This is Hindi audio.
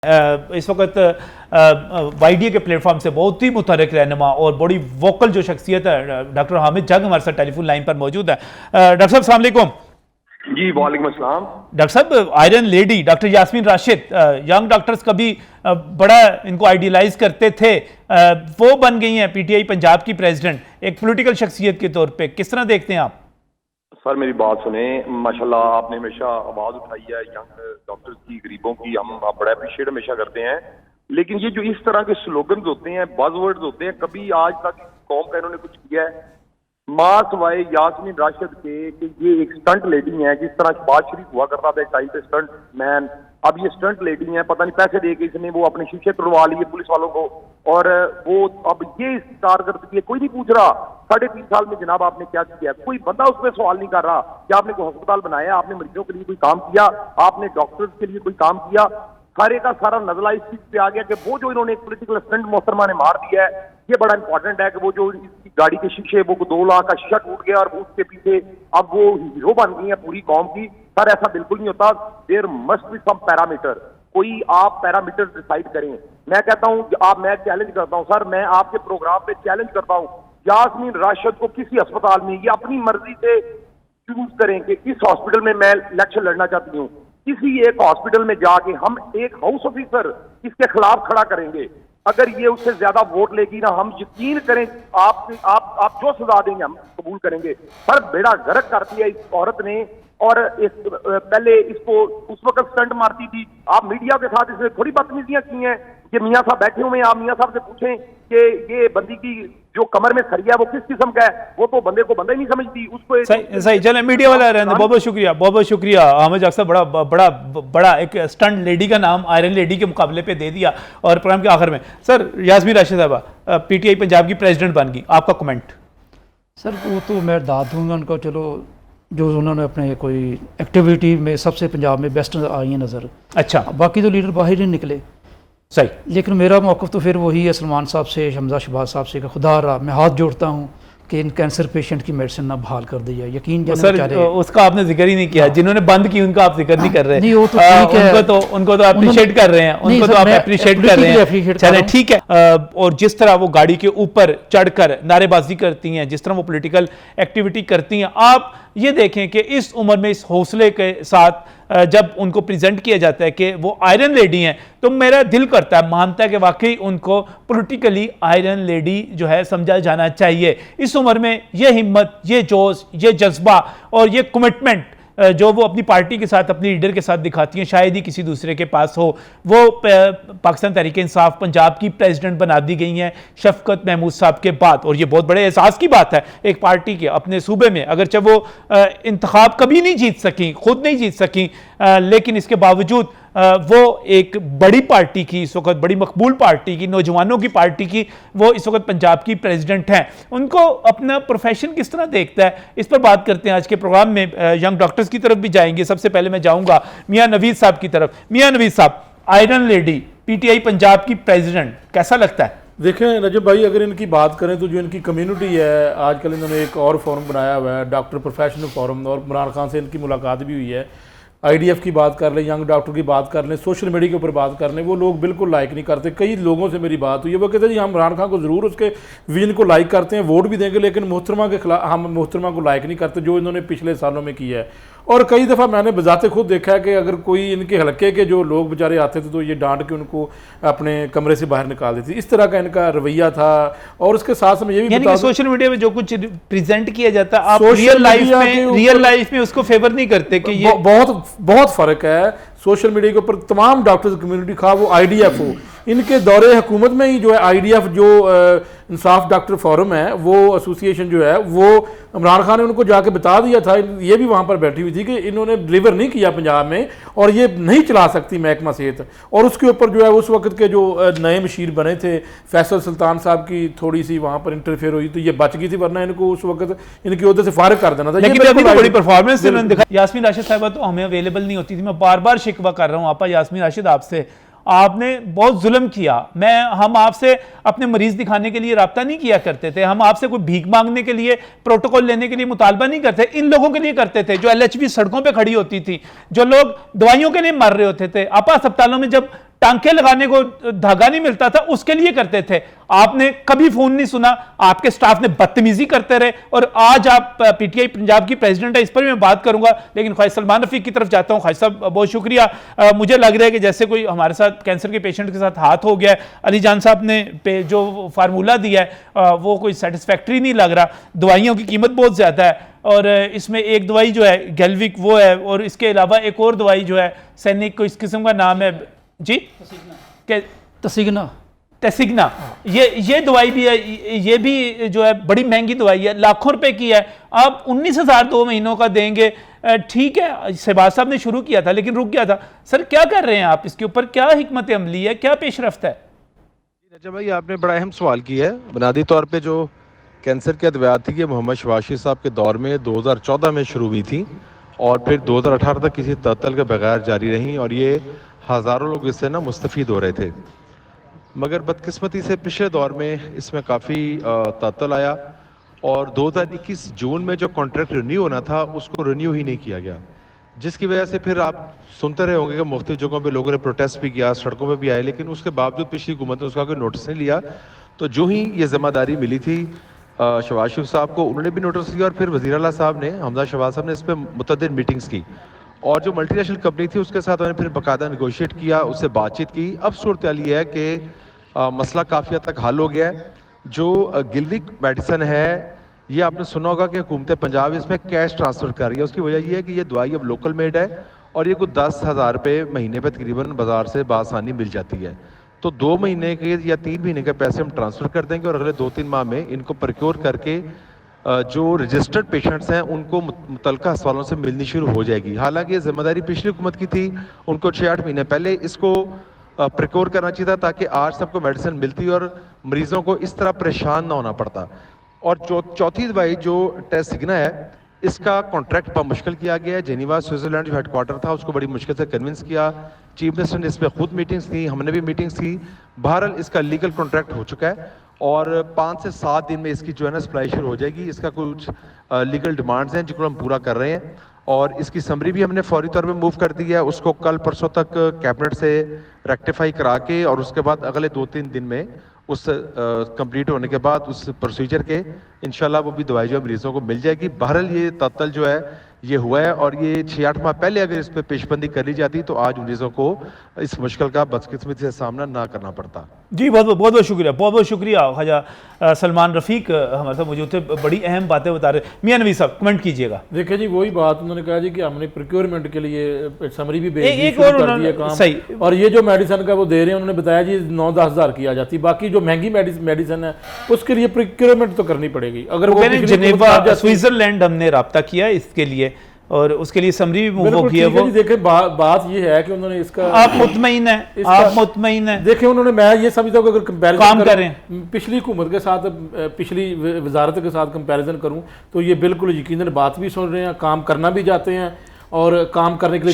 इस वक्त वाईडीए के प्लेटफॉर्म से बहुत ही मुतहर्रिक रहनुमा और बड़ी वोकल जो शख्सियत है डॉक्टर हामिद जंग हमारे साथ टेलीफोन लाइन पर मौजूद है। डॉक्टर साहब अस्सलाम वालेकुम। जी वालेकुम अस्सलाम। डॉक्टर साहब, iron lady doctor Yasmin Rashid, young doctors कभी बड़ा इनको आइडियलाइज करते थे, वो बन गई हैं पीटीआई पंजाब की प्रेसिडेंट एक पॉलिटिकल शख्सियत के तौर पे, किस तरह देखते हैं आप? सर मेरी बात सुने, माशाल्लाह आपने हमेशा आवाज उठाई है यंग डॉक्टर्स की, गरीबों की, हम बड़ा अप्रिशिएट हमेशा करते हैं। लेकिन ये जो इस तरह के स्लोगन्स होते हैं, बज़वर्ड्स होते हैं, कभी आज तक कौम का इन्होंने कुछ किया है? मां सवाए यास्मीन राशिद के कि ये एक स्टंट लेडी है, जिस तरह शहबाज शरीफ हुआ करता था एक टाइम पे स्टंट मैन, अब ये स्टंट लेडी है। पता नहीं पैसे दे के इसने वो अपने शीशे तोड़वा लिए पुलिस वालों को, और वो अब ये कारकर्दगी है, कोई नहीं पूछ रहा 3.5 साल में जनाब आपने क्या किया। कोई बंदा उसमें सवाल नहीं कर रहा कि आपने कोई अस्पताल बनाया, आपने मरीजों के लिए कोई काम किया, आपने डॉक्टर्स के लिए कोई काम किया। सारे का सारा नजला इस चीज पे आ गया कि वो जो इन्होंने एक पोलिटिकल स्टंट मोहतरमा ने मार दिया है, ये बड़ा इंपॉर्टेंट है कि वो जो इसकी गाड़ी के शीशे, वो 2 लाख का शीशा टूट गया और उसके पीछे अब वो हीरो बन गई है पूरी कौम की। सर ऐसा बिल्कुल नहीं होता। There must be some parameter, कोई आप पैरामीटर डिसाइड करें। मैं कहता हूं, मैं चैलेंज करता हूं सर, मैं आपके प्रोग्राम पे चैलेंज करता हूं, यास्मीन राशिद को किसी अस्पताल में ये अपनी मर्जी से चूज करें कि इस हॉस्पिटल में मैं इलेक्शन लड़ना चाहती हूँ, किसी एक हॉस्पिटल में जाके हम एक हाउस ऑफिसर इसके खिलाफ खड़ा करेंगे। अगर ये उससे ज्यादा वोट लेगी ना, हम यकीन करें आप जो सजा देंगे हम कबूल करेंगे। सर बेड़ा गर्क कर दिया इस औरत ने, और पहले इसको उस वक्त स्टंट मारती थी, आप मीडिया के साथ इसने थोड़ी बदतमीजियां की हैं। ये मियां साहब बैठे हुए हैं, आप मियां साहब से पूछें कि ये बंदी की जो कमर में सरिया वो किस किस्म का है, वो तो बंदे को बंदा ही नहीं समझती उसको। सही चले, मीडिया वाला रहने, बहुत बहुत शुक्रिया, बहुत बहुत शुक्रिया। हामिद अक्सर बड़ा बड़ा बड़ा एक स्टंट लेडी का नाम आयरन लेडी के मुकाबले पे दे दिया। और प्रोग्राम के आखिर में सर, यास्मीन राशिद साहबा पीटीआई पंजाब की प्रेसिडेंट बन गई, आपका कमेंट? सर वो तो मैं दाद दूंगा उनको, चलो जो उन्होंने अपने कोई एक्टिविटी में सबसे पंजाब में बेस्ट आई है नज़र। अच्छा, बाकी तो लीडर बाहर ही निकले। सही। लेकिन मेरा मौक़िफ़ तो फिर वही है सलमान साहब से, हमजा शहबाज साहब से, खुदा रहा मैं हाथ जोड़ता हूँ कि इन कैंसर पेशेंट की मेडिसिन ना बहाल कर दी जाए। यकीन सर उसका आपने जिक्र ही नहीं किया, जिन्होंने बंद की उनका आप जिक्र नहीं कर रहे। नहीं, वो तो ठीक है, उनको तो अप्रिशिएट कर रहे हैं, उनको तो आप अप्रिशिएट कर रहे हैं, चले ठीक है। और जिस तरह वो गाड़ी के ऊपर चढ़कर नारेबाजी करती हैं, जिस तरह वो पॉलिटिकल एक्टिविटी करती हैं, आप ये देखें कि इस उम्र में इस हौसले के साथ जब उनको प्रेजेंट किया जाता है कि वो आयरन लेडी हैं, तो मेरा दिल करता है, मानता है कि वाकई उनको पॉलिटिकली आयरन लेडी जो है समझा जाना चाहिए। इस उम्र में ये हिम्मत, ये जोश, ये जज्बा और ये कमिटमेंट जो वो अपनी पार्टी के साथ, अपनी लीडर के साथ दिखाती हैं, शायद ही किसी दूसरे के पास हो। वो पाकिस्तान तहरीक इंसाफ पंजाब की प्रेसिडेंट बना दी गई हैं शफकत महमूद साहब के बाद, और ये बहुत बड़े एहसास की बात है एक पार्टी के अपने सूबे में, अगरचे वो इंतखाब कभी नहीं जीत सकी, खुद नहीं जीत सकी, लेकिन इसके बावजूद वो एक बड़ी पार्टी की, इस वक्त बड़ी मकबूल पार्टी की, नौजवानों की पार्टी की, वो इस वक्त पंजाब की प्रेसिडेंट हैं। उनको अपना प्रोफेशन किस तरह देखता है, इस पर बात करते हैं आज के प्रोग्राम में। यंग डॉक्टर्स की तरफ भी जाएंगे। सबसे पहले मैं जाऊंगा मियां नवीद साहब की तरफ। मियां नवीद साहब, आयरन लेडी पीटीआई पंजाब की प्रेसिडेंट, कैसा लगता है? देखें रजब भाई, अगर इनकी बात करें तो जो इनकी कम्युनिटी है, आजकल इन्होंने एक और फोरम बनाया हुआ है, डॉक्टर प्रोफेशनल फोरम, और इमरान खान से इनकी मुलाकात भी हुई है। आईडीएफ की बात कर लें, यंग डॉक्टर की बात कर लें, सोशल मीडिया के ऊपर बात कर लें, वो लोग बिल्कुल लाइक नहीं करते। कई लोगों से मेरी बात हुई है, वो कहते हैं जी हम इमरान खान को ज़रूर उसके विजन को लाइक करते हैं, वोट भी देंगे, लेकिन मोहतरमा के खिलाफ हम मोहतरमा को लाइक नहीं करते जो इन्होंने पिछले सालों में किया है। और कई दफ़ा मैंने बजाते खुद देखा है कि अगर कोई इनके हलके के जो लोग बेचारे आते थे तो ये डांट के उनको अपने कमरे से बाहर निकाल देती। इस तरह का इनका रवैया था। और उसके साथ में ये भी बता, सोशल मीडिया में जो कुछ प्रेजेंट किया जाता है, आप रियल लाइफ में उसको फेवर नहीं करते कि ये बहुत फ़र्क है। सोशल मीडिया के ऊपर तमाम डॉक्टर्स कम्युनिटी, खा वो आईडीएफ हो, इनके दौरे हुकूमत में ही जो है आईडीएफ जो इंसाफ डॉक्टर फोरम है, वो एसोसिएशन जो है, वो इमरान खान ने उनको जाके बता दिया था, ये भी वहाँ पर बैठी हुई थी कि इन्होंने डिलीवर नहीं किया पंजाब में और ये नहीं चला सकती महकमा सेहत। और उसके ऊपर जो है उस वक्त के जो नए मशीर बने थे फैसल सुल्तान साहब की थोड़ी सी वहाँ पर इंटरफेयर हुई तो ये बच गई थी, वरना इनको उस वक्त इनकी ओहदे से फारिग कर देना था। लेकिन अभी तो बड़ी परफॉर्मेंस इन्होंने दिखाई। यास्मीन राशिद साहिबा तो हमें अवेलेबल नहीं होती थी। मैं बार बार शिकवा कर रहा हूँ आपा यास्मीन राशिद आपसे, आपने बहुत जुल्म किया। हम आपसे अपने मरीज दिखाने के लिए राब्ता नहीं किया करते थे, हम आपसे कोई भीख मांगने के लिए, प्रोटोकॉल लेने के लिए मुतालबा नहीं करते, इन लोगों के लिए करते थे जो एलएचबी सड़कों पे खड़ी होती थी, जो लोग दवाइयों के लिए मर रहे होते थे। आपा अस्पतालों में जब टांके लगाने को धागा नहीं मिलता था, उसके लिए करते थे। आपने कभी फोन नहीं सुना, आपके स्टाफ ने बदतमीजी करते रहे, और आज आप पीटीआई पंजाब की प्रेसिडेंट है, इस पर भी मैं बात करूंगा। लेकिन ख्वाहिश सलमान रफीक की तरफ जाता हूं। ख्वाहिश साहब बहुत शुक्रिया। मुझे लग रहा है कि जैसे कोई हमारे साथ कैंसर के पेशेंट के साथ हाथ हो गया है। अली जान साहब ने जो फार्मूला दिया है वो कोई सेटिस्फैक्ट्री नहीं लग रहा। दवाइयों की कीमत बहुत ज्यादा है, और इसमें एक दवाई जो है गैल्विक वो है, और इसके अलावा एक और दवाई जो है सैनिक को, इस किस्म का नाम है जी टेसिग्ना, ये दवाई भी है, ये भी जो है बड़ी महंगी दवाई है, लाखों रुपए की है। आप 19,000 2 महीनों का देंगे, ठीक है, शहबाज साहब ने शुरू किया था लेकिन रुक गया था। सर क्या कर रहे हैं आप, इसके ऊपर क्या हिकमत अमली है, क्या पेशरफ्त है? रजा भाई, आपने बड़ा अहम सवाल किया है। बुनियादी तौर पे जो कैंसर की अद्वियात थी, ये मोहम्मद शहबाज शरीफ साहब के दौर में 2014 में शुरू हुई थी, और फिर 2018 तक किसी तअत्तुल के बगैर जारी रहीं, और ये हज़ारों लोग इससे ना मुस्तफ़ीद हो रहे थे। मगर बदकिस्मती से पिछले दौर में इसमें काफ़ी तअत्तुल आया, और 2021 जून में जो कॉन्ट्रैक्ट रिन्यू होना था उसको रिन्यू ही नहीं किया गया, जिसकी वजह से फिर आप सुनते रहे होंगे कि मुख्तलिफ जगहों पे लोगों ने प्रोटेस्ट भी किया, सड़कों पे भी आए, लेकिन उसके बावजूद पिछली हुकूमत ने उसका कोई नोटिस नहीं लिया। तो जो ही ये जिम्मेदारी मिली थी शहबाज शरीफ साहब को, उन्होंने भी नोटिस लिया, और फिर वज़ीर आला साहब ने, हमजा शहबाज साहब ने इस पर मुतअद्दिद मीटिंग्स की, और जो मल्टीनेशनल कंपनी थी उसके साथ उन्होंने फिर बाकायदा नेगोशिएट किया, उससे बातचीत की। अब सूरत हाल ये है कि मसला काफ़ी हद तक हल हो गया है। जो गिलविक मेडिसन है, ये आपने सुना होगा कि हुकूमत पंजाब इसमें कैश ट्रांसफ़र कर रही है। उसकी वजह यह है कि ये दवाई अब लोकल मेड है, और ये कुछ 10,000 रुपये महीने पर तकरीबन बाज़ार से बासानी मिल जाती है। तो 2 महीने के या 3 महीने के पैसे हम ट्रांसफ़र कर देंगे, और अगले 2-3 माह में इनको प्रोक्योर करके जो रजिस्टर्ड पेशेंट्स हैं उनको मुतल्लिका अस्पतालों से मिलनी शुरू हो जाएगी। हालांकि ये जिम्मेदारी पिछली हुकूमत की थी, उनको 6-8 महीने पहले इसको प्रोक्योर करना चाहिए था, ताकि आज सबको मेडिसिन मिलती और मरीजों को इस तरह परेशान ना होना पड़ता। और चौथी दवाई जो टेसिग्ना है, इसका कॉन्ट्रैक्ट मुश्किल किया गया है। जेनीवा स्विट्जरलैंड जो हेडक्वार्टर था उसको बड़ी मुश्किल से कन्विंस किया। चीफ मिनिस्टर ने इस पर खुद मीटिंग्स की, हमने भी मीटिंग्स की। बहरहाल इसका लीगल कॉन्ट्रैक्ट हो चुका है, और 5 से 7 दिन में इसकी जो है ना सप्लाई शुरू हो जाएगी। इसका कुछ लीगल डिमांड्स हैं जिनको हम पूरा कर रहे हैं, और इसकी समरी भी हमने फौरी तौर पे मूव कर दी है। उसको कल परसों तक कैबिनेट से रेक्टिफाई करा के, और उसके बाद अगले 2-3 दिन में उस कंप्लीट होने के बाद उस प्रोसीजर के इंशाल्लाह वो भी दवाई जो मरीजों को मिल जाएगी। बहरहाल ये तअत्तुल जो है ये हुआ है, और ये 6-8 माह पहले अगर इस पर पेशबंदी कर ली जाती तो आज मरीजों को इस मुश्किल का बदकिस्मती से सामना ना करना पड़ता। जी बहुत बहुत शुक्रिया, बहुत बहुत शुक्रिया ख्वाजा सलमान रफ़ीक हमारे साथ मौजूद थे, बड़ी अहम बातें बता रहे। मियां नवीद साहब कमेंट कीजिएगा। देखिए जी, वही बात उन्होंने कहा जी कि हमने प्रोक्योरमेंट के लिए समरी भी भेज दी, एक शुरू और कर दिया काम। सही। और ये जो मेडिसिन का वो दे रहे हैं, उन्होंने बताया जी 9-10 हज़ार की आ जाती, बाकी जो महंगी मेडिसिन है उसके लिए प्रोक्योरमेंट तो करनी पड़ेगी। अगर वो जेनेवा स्विट्जरलैंड हमने रब्ता किया इसके लिए, और उसके लिए समरी भी मूव की है। वो देखें बात ये है कि उन्होंने इसका, आप मुतमईन हैं, आप मुतमईन हैं? देखें उन्होंने, मैं ये समझता हूँ कि अगर कंपैरिजन काम कर रहे हैं पिछली हुकूमत के साथ, पिछली वजारत के साथ कंपैरिजन करूँ तो ये बिल्कुल यकीनन बात भी सुन रहे हैं, काम करना भी चाहते हैं, और काम करने के लिए